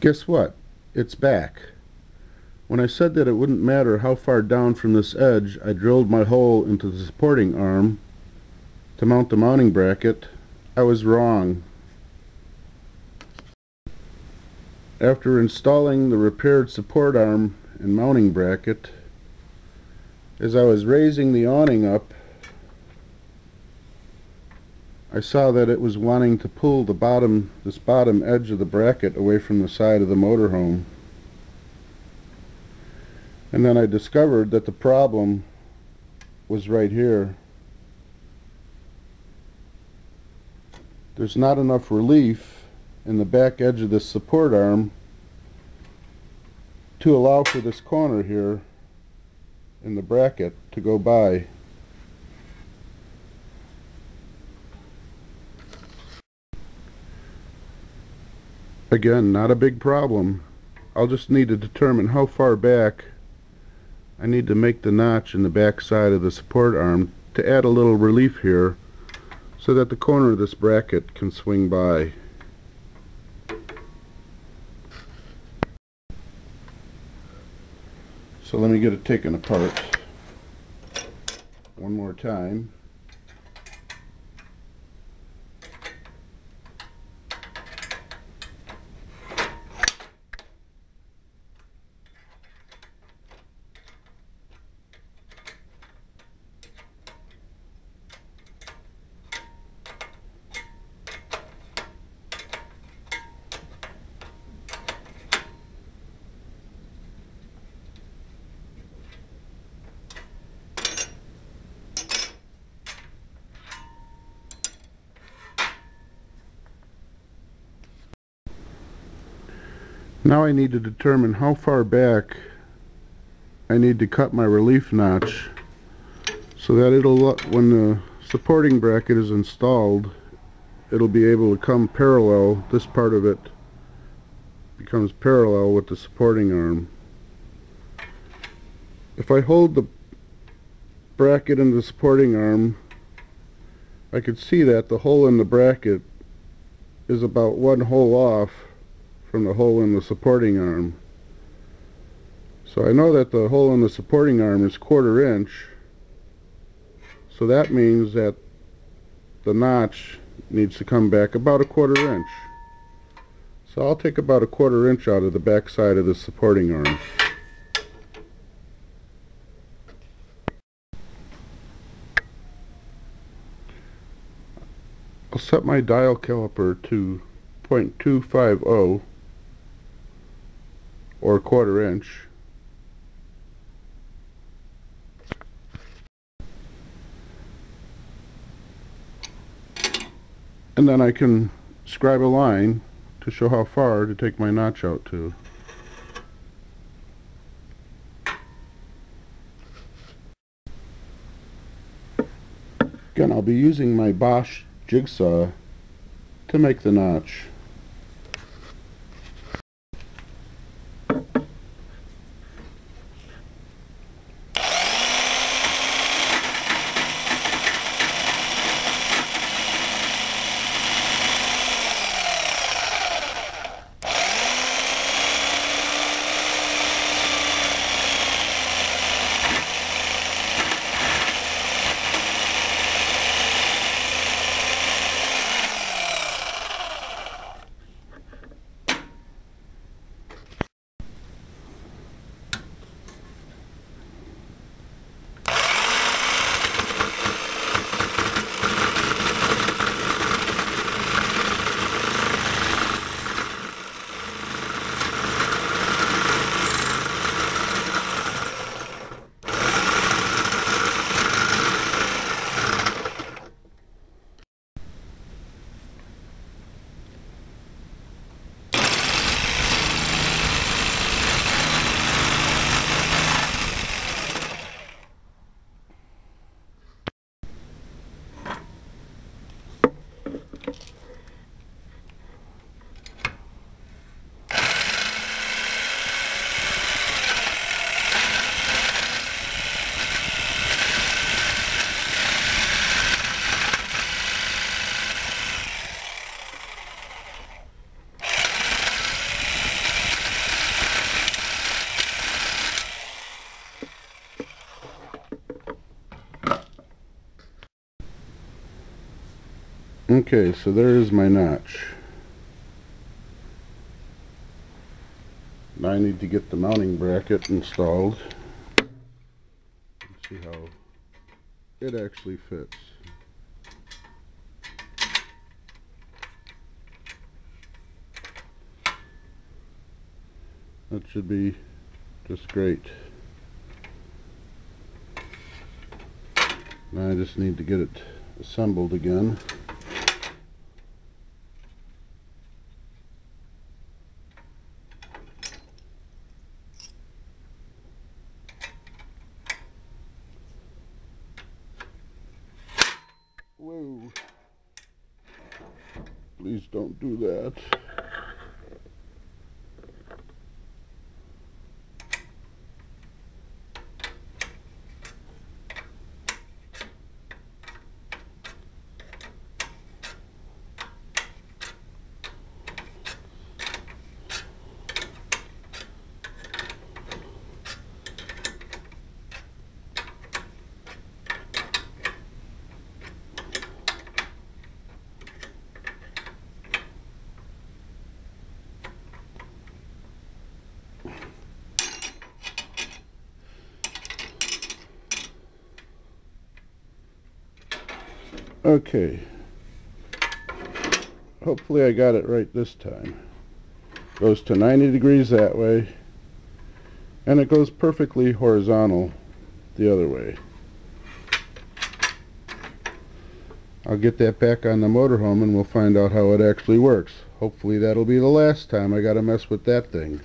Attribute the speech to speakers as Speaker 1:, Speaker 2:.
Speaker 1: Guess what? It's back. When I said that it wouldn't matter how far down from this edge I drilled my hole into the supporting arm to mount the mounting bracket, I was wrong. After installing the repaired support arm and mounting bracket, as I was raising the awning up, I saw that it was wanting to pull this bottom edge of the bracket away from the side of the motorhome. And then I discovered that the problem was right here. There's not enough relief in the back edge of this support arm to allow for this corner here in the bracket to go by. Again, not a big problem. I'll just need to determine how far back I need to make the notch in the back side of the support arm to add a little relief here so that the corner of this bracket can swing by. So let me get it taken apart one more time. Now I need to determine how far back I need to cut my relief notch so that when the supporting bracket is installed, it'll be able to come parallel. This part of it becomes parallel with the supporting arm. If I hold the bracket in the supporting arm, I could see that the hole in the bracket is about one hole off from the hole in the supporting arm. So I know that the hole in the supporting arm is 1/4 inch, so that means that the notch needs to come back about 1/4 inch. So I'll take about 1/4 inch out of the back side of the supporting arm. I'll set my dial caliper to 0.250 or 1/4 inch. And then I can scribe a line to show how far to take my notch out to. Again, I'll be using my Bosch jigsaw to make the notch. Okay, so there is my notch. Now I need to get the mounting bracket installed. Let's see how it actually fits. That should be just great. Now I just need to get it assembled again. Whoa. Please don't do that. Okay, hopefully I got it right this time. Goes to 90 degrees that way, and it goes perfectly horizontal the other way. I'll get that back on the motorhome and we'll find out how it actually works. Hopefully that'll be the last time I gotta mess with that thing.